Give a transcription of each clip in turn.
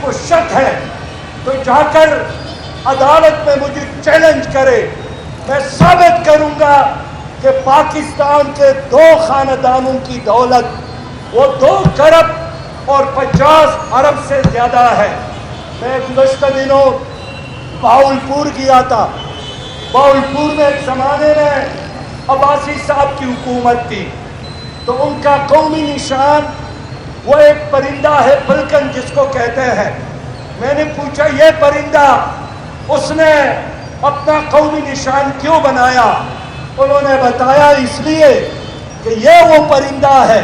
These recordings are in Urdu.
کو شک ہے تو جا کر عدالت میں مجھے چیلنج کرے، میں ثابت کروں گا کہ پاکستان کے 2 خاندانوں کی دولت وہ 2 کروڑ اور 50 ارب سے زیادہ ہے۔ میں گزشتہ دنوں بہاولپور گیا تھا۔ بہاولپور میں ایک زمانے میں عباسی صاحب کی حکومت تھی، تو ان کا قومی نشان وہ ایک پرندہ ہے پلکن جس کو کہتے ہیں۔ میں نے پوچھا یہ پرندہ اس نے اپنا قومی نشان کیوں بنایا؟ انہوں نے بتایا اس لیے کہ یہ وہ پرندہ ہے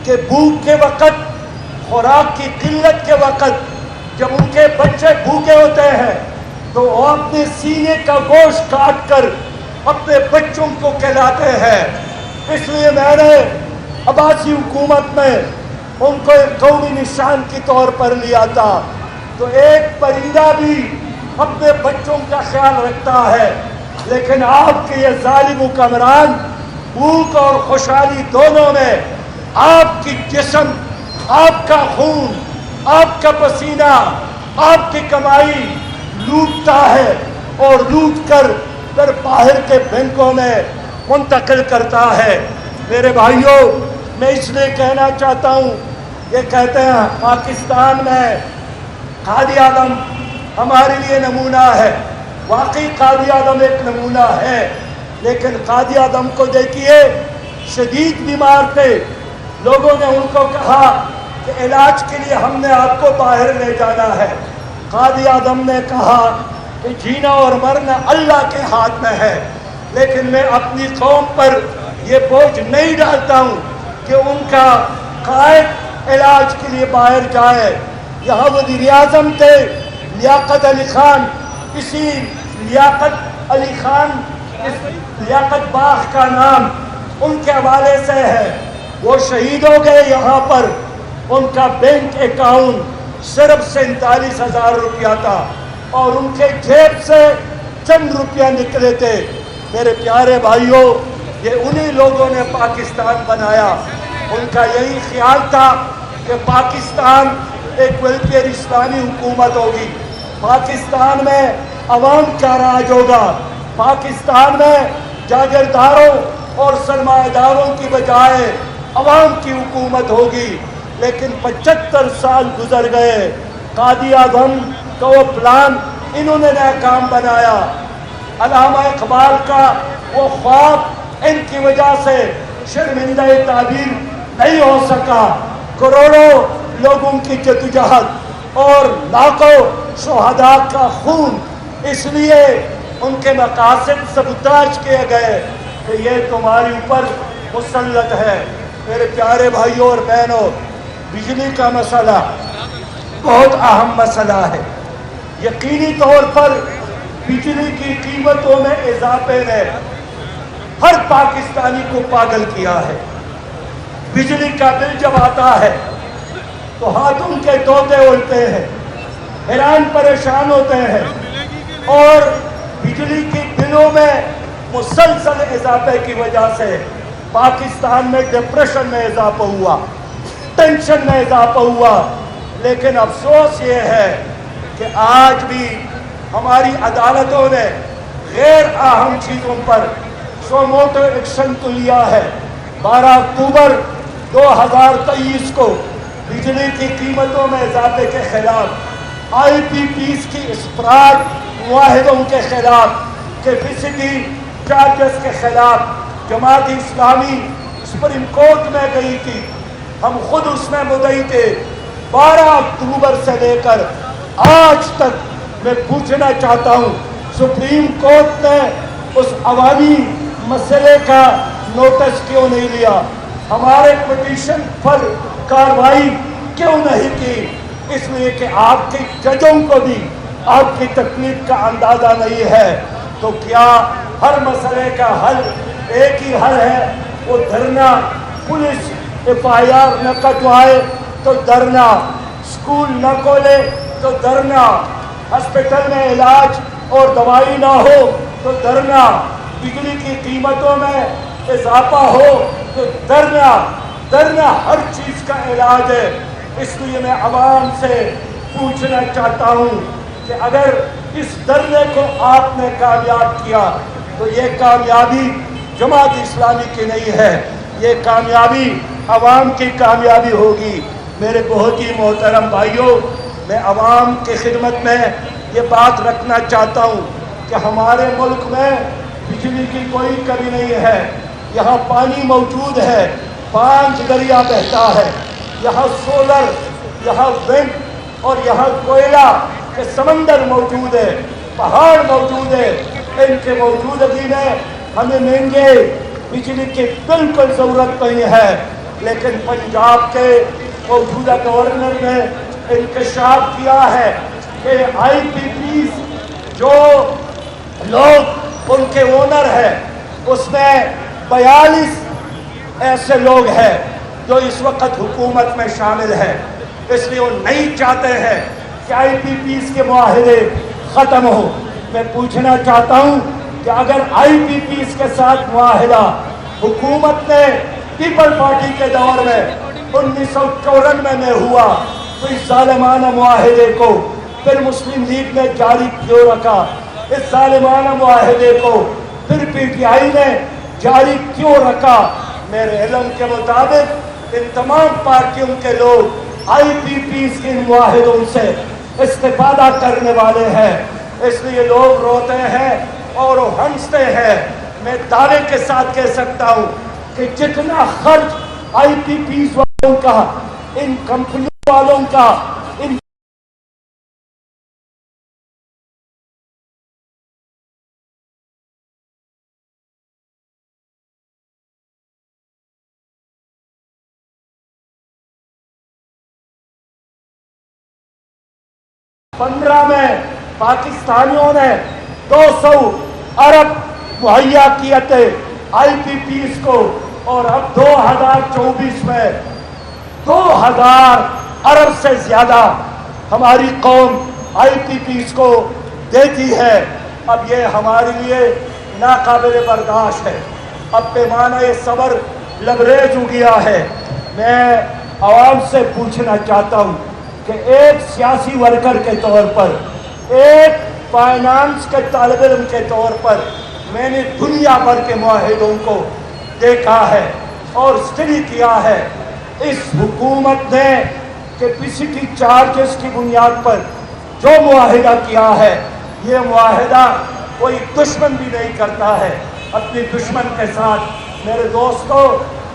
کہ بھوک کے وقت، خوراک کی قلت کے وقت، جب ان کے بچے بھوکے ہوتے ہیں تو وہ اپنے سینے کا گوشت کاٹ کر اپنے بچوں کو کھلاتے ہیں۔ اس لیے میں نے عباسی حکومت میں ان کو ایک قومی نشان کے طور پر لیا تھا۔ تو ایک پرندہ بھی اپنے بچوں کا خیال رکھتا ہے، لیکن آپ کے یہ ظالم حکمران بھوک اور خوشحالی دونوں میں آپ کی جسم، آپ کا خون، آپ کا پسینہ، آپ کی کمائی لوٹتا ہے اور لوٹ کر پھر باہر کے بینکوں میں منتقل کرتا ہے۔ میرے بھائیوں، میں اس لیے کہنا چاہتا ہوں، یہ کہتے ہیں پاکستان میں قائد اعظم ہمارے لیے نمونہ ہے۔ واقعی قائد اعظم ایک نمونہ ہے، لیکن قائد اعظم کو دیکھیے شدید بیمار تھے، لوگوں نے ان کو کہا کہ علاج کے لیے ہم نے آپ کو باہر لے جانا ہے۔ قائد اعظم نے کہا کہ جینا اور مرنا اللہ کے ہاتھ میں ہے، لیکن میں اپنی قوم پر یہ بوجھ نہیں ڈالتا ہوں کہ ان کا قائد علاج کے لیے باہر جائے۔ یہاں وزیر اعظم تھے لیاقت علی خان، اسی لیاقت علی خان، اس لیاقت باغ کا نام ان کے حوالے سے ہے۔ وہ شہید ہو گئے یہاں پر، ان کا بینک اکاؤنٹ صرف 47,000 روپیہ تھا اور ان کے جیب سے چند روپیہ نکلے تھے۔ میرے پیارے بھائیوں، یہ انہی لوگوں نے پاکستان بنایا۔ ان کا یہی خیال تھا کہ پاکستان ایک ویلفیئر اسلامی حکومت ہوگی، پاکستان میں عوام کا راج ہوگا، پاکستان میں جاگیرداروں اور سرمایہ داروں کی بجائے عوام کی حکومت ہوگی۔ لیکن 75 سال گزر گئے، قائد اعظم کا وہ پلان انہوں نے ناکام بنایا۔ علامہ اقبال کا وہ خواب ان کی وجہ سے شرمندہ تعبیر نہیں ہو سکا۔ کروڑوں لوگوں کی جدوجہد اور لاکھوں شہداء کا خون، اس لیے ان کے مقاصد سبوتاژ کیے گئے کہ یہ تمہارے اوپر مسلط ہے۔ میرے پیارے بھائیوں اور بہنوں، بجلی کا مسئلہ بہت اہم مسئلہ ہے۔ یقینی طور پر بجلی کی قیمتوں میں اضافے نے ہر پاکستانی کو پاگل کیا ہے۔ بجلی کا بل جب آتا ہے تو ہاتھوں کے طوطے اڑتے ہیں، حیران پریشان ہوتے ہیں، اور بجلی کی بلوں میں مسلسل اضافے کی وجہ سے پاکستان میں ڈپریشن میں اضافہ ہوا، ٹینشن میں اضافہ ہوا۔ لیکن افسوس یہ ہے کہ آج بھی ہماری عدالتوں نے غیر اہم چیزوں پر سو موٹو ایکشن تو لیا ہے۔ 12 اکتوبر 2023 کو بجلی کی قیمتوں میں اضافے کے خلاف، آئی پی پیز کی اسپراٹ معاہدوں کے خلاف، کیپیسٹی چارجز کے خلاف جماعت اسلامی سپریم کورٹ میں گئی تھی۔ ہم خود اس میں مدعی تھے۔ 12 اکتوبر سے لے کر آج تک میں پوچھنا چاہتا ہوں، سپریم کورٹ نے اس عوامی مسئلے کا نوٹس کیوں نہیں لیا؟ ہمارے پٹیشن پر کارروائی کیوں نہیں کی؟ اس لیے کہ آپ کے ججوں کو بھی آپ کی تکلیف کا اندازہ نہیں ہے۔ تو کیا ہر مسئلے کا حل ایک ہی حل ہے؟ وہ دھرنا، پولیس FIR نہ کٹوائے تو دھرنا، اسکول نہ کھولے تو دھرنا، ہسپتال میں علاج اور دوائی نہ ہو تو دھرنا، بجلی کی قیمتوں میں اضافہ ہو تو دھرنا۔ دھرنا ہر چیز کا علاج ہے۔ اس لیے میں عوام سے پوچھنا چاہتا ہوں کہ اگر اس دھرنے کو آپ نے کامیاب کیا تو یہ کامیابی جماعت اسلامی کی نہیں ہے، یہ کامیابی عوام کی کامیابی ہوگی۔ میرے بہت ہی محترم بھائیوں، میں عوام کی خدمت میں یہ بات رکھنا چاہتا ہوں کہ ہمارے ملک میں بجلی کی کوئی کمی نہیں ہے، یہاں پانی موجود ہے، 5 دریا بہتا ہے، یہاں سولر، یہاں ونڈ اور یہاں کوئلہ کے سمندر موجود ہے، پہاڑ موجود ہے۔ ان کے موجودگی میں ہمیں مہنگے بجلی کی بالکل ضرورت نہیں ہے، لیکن پنجاب کے موجودہ گورنر نے انکشاف کیا ہے کہ آئی پی پیز جو لوگ ان کے اونر ہیں اس میں 42 ایسے لوگ ہیں جو اس وقت حکومت میں شامل ہیں، اس لیے وہ نہیں چاہتے ہیں کہ آئی پی پیز کے معاہدے ختم ہو۔ میں پوچھنا چاہتا ہوں کہ اگر آئی پی پیز کے ساتھ معاہدہ حکومت نے پیپل پارٹی کے دور میں 1994 میں ہوا تو اس ظالمانہ معاہدے کو پھر مسلم لیگ نے جاری کیوں رکھا؟ اس ظالمانہ معاہدے کو پھر پی ٹی آئی نے جاری کیوں رکھا؟ میرے علم کے مطابق ان تمام پارٹیوں کے لوگ آئی پی پیز کے معاہدوں سے استفادہ کرنے والے ہیں، اس لیے لوگ روتے ہیں اور ہنستے ہیں۔ میں دعوے کے ساتھ کہہ سکتا ہوں کہ جتنا خرچ آئی پی پیز والوں کا، ان کمپنیوں والوں کا، ان '15 میں پاکستانیوں نے 200 ارب مہیا کیے تھے آئی پی پیز کو، اور اب 2024 میں 2000 ارب سے زیادہ ہماری قوم آئی پی پیز کو دیتی ہے۔ اب یہ ہمارے لیے ناقابل برداشت ہے، اب پیمانہ صبر لبریز ہو گیا ہے۔ میں عوام سے پوچھنا چاہتا ہوں کہ ایک سیاسی ورکر کے طور پر، ایک فائنانس کے طالب علم کے طور پر میں نے دنیا بھر کے معاہدوں کو دیکھا ہے اور اسٹڈی کیا ہے۔ اس حکومت نے کیپیسٹی چارجز کی بنیاد پر جو معاہدہ کیا ہے، یہ معاہدہ کوئی دشمن بھی نہیں کرتا ہے اپنی دشمن کے ساتھ۔ میرے دوستو،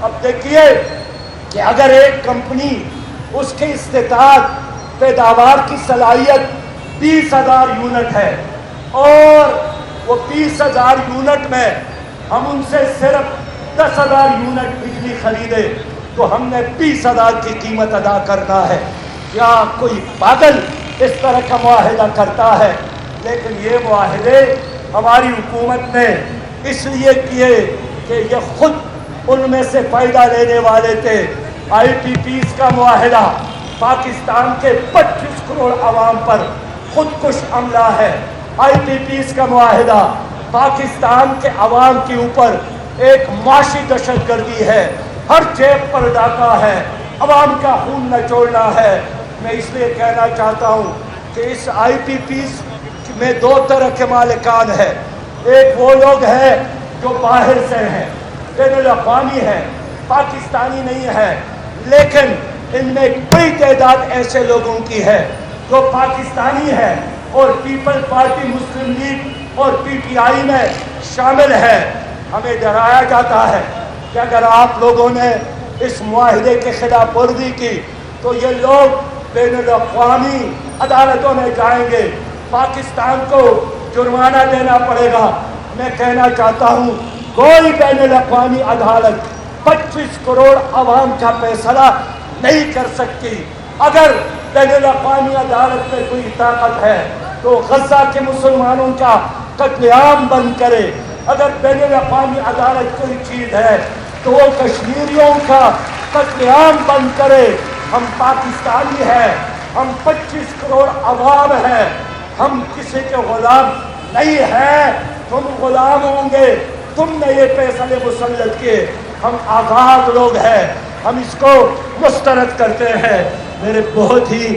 اب دیکھیے کہ اگر ایک کمپنی، اس کی استطاعت پیداوار کی صلاحیت 20,000 یونٹ ہے اور وہ 20,000 یونٹ میں ہم ان سے صرف 10,000 یونٹ بجلی خریدے تو ہم نے 20,000 کی قیمت ادا کرنا ہے۔ کیا کوئی پاگل اس طرح کا معاہدہ کرتا ہے؟ لیکن یہ معاہدے ہماری حکومت نے اس لیے کیے کہ یہ خود ان میں سے فائدہ لینے والے تھے۔ آئی پی پیز کا معاہدہ پاکستان کے 25 کروڑ عوام پر خودکش حملہ ہے۔ آئی پی پیز کا معاہدہ پاکستان کے عوام کے اوپر ایک معاشی دہشت گردی ہے، ہر جیب پر ڈاکہ ہے، عوام کا خون نچوڑنا ہے۔ میں اس لیے کہنا چاہتا ہوں کہ اس آئی پی پیز میں 2 طرح کے مالکان ہیں۔ ایک وہ لوگ ہیں جو باہر سے ہیں، بین الاقوامی ہیں، پاکستانی نہیں ہیں، لیکن ان میں ایک بڑی تعداد ایسے لوگوں کی ہے جو پاکستانی ہے اور پیپل پارٹی، مسلم لیگ اور پی ٹی آئی میں شامل ہے۔ ہمیں ڈرایا جاتا ہے کہ اگر آپ لوگوں نے اس معاہدے کے خلاف ورزی کی تو یہ لوگ بین الاقوامی عدالتوں میں جائیں گے، پاکستان کو جرمانہ دینا پڑے گا۔ میں کہنا چاہتا ہوں کوئی بین الاقوامی عدالت 25 کروڑ عوام کا فیصلہ نہیں کر سکتی۔ اگر بین الاقوامی عدالت میں کوئی طاقت ہے تو غزہ کے مسلمانوں کا قتل عام بند کرے۔ اگر بین الاقوامی عدالت کوئی چیز ہے تو وہ کشمیریوں کا قتل عام بند کرے۔ ہم پاکستانی ہیں، ہم 25 کروڑ عوام ہیں، ہم کسی کے غلام نہیں ہیں۔ تم غلام ہوں گے، تم نے یہ فیصلے مسلط کیے، ہم آزاد لوگ ہیں، ہم اس کو مسترد کرتے ہیں۔ میرے بہت ہی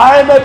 IMF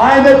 IMF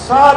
7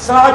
7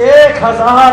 1000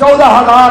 14,000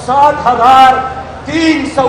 7,300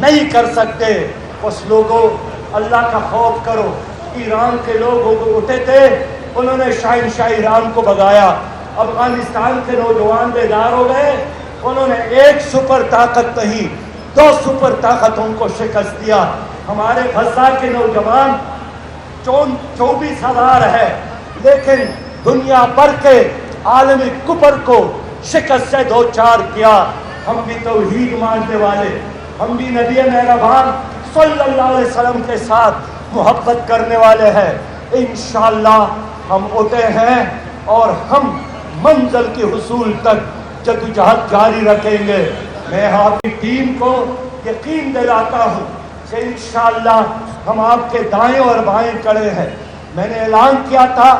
نہیں کر سکتے. اس لوگوں اللہ کا خوف کرو. ایران کے لوگ اٹھے تھے, انہوں نے شاہ ایران کو بھگایا. افغانستان کے نوجوان بیدار ہو گئے, انہوں نے ایک سپر طاقت نہیں 2 سپر طاقتوں کو شکست دیا. ہمارے غزہ کے نوجوان 24,000 ہے, لیکن دنیا بھر کے عالمی کفر کو شکست سے دوچار کیا. ہم بھی توحید ماننے والے, ہم بھی نبی مہربان صلی اللہ علیہ وسلم کے ساتھ محبت کرنے والے ہیں. انشاءاللہ ہم اٹھے ہیں اور ہم منزل کے حصول تک جدوجہد جاری رکھیں گے. میں آپ کی ٹیم کو یقین دلاتا ہوں کہ انشاءاللہ ہم آپ کے دائیں اور بائیں کھڑے ہیں. میں نے اعلان کیا تھا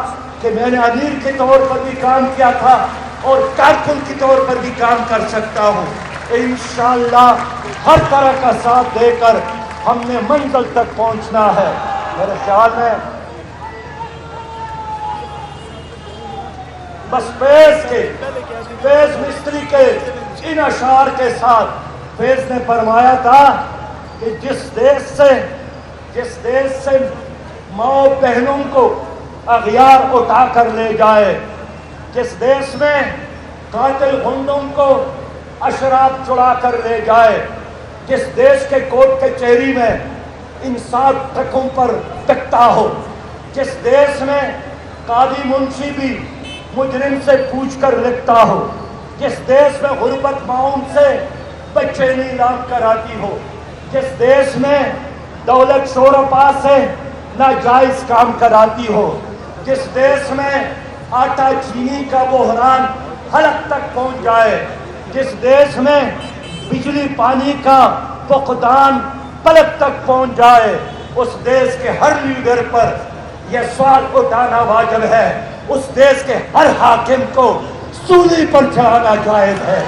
کہ میں نے امیر کے طور پر بھی کام کیا تھا اور کارکن کے طور پر بھی کام کر سکتا ہوں. انشاءاللہ ہر طرح کا ساتھ دے کر ہم نے منزل تک پہنچنا ہے. میرے خیال میں بس فیض مستری کے ان اشعار کے ساتھ فیض نے فرمایا تھا کہ جس دیش سے ماں بہنوں کو اغیار اٹھا کر لے جائے, جس دیش میں قاتل غنڈوں کو اشراف چڑا کر لے جائے, جس دیش کے کوٹ کچہری میں انصاف ٹرکوں پر بکتا ہو, جس دیش میں قاضی منشی بھی مجرم سے پوچھ کر لکھتا ہو, جس دیش میں غربت معاون سے بچے نیلام کراتی ہو, جس دیش میں دولت شورپا سے ناجائز کام کراتی ہو, جس دیش میں آٹا چینی کا بحران حلق تک پہنچ جائے, جس دیش میں بجلی پانی کا فقدان پلک تک پہنچ جائے, اس دیش کے ہر لیڈر پر یہ سوال اٹھانا واجب ہے, اس دیش کے ہر حاکم کو سولی پر چڑھانا جائز ہے.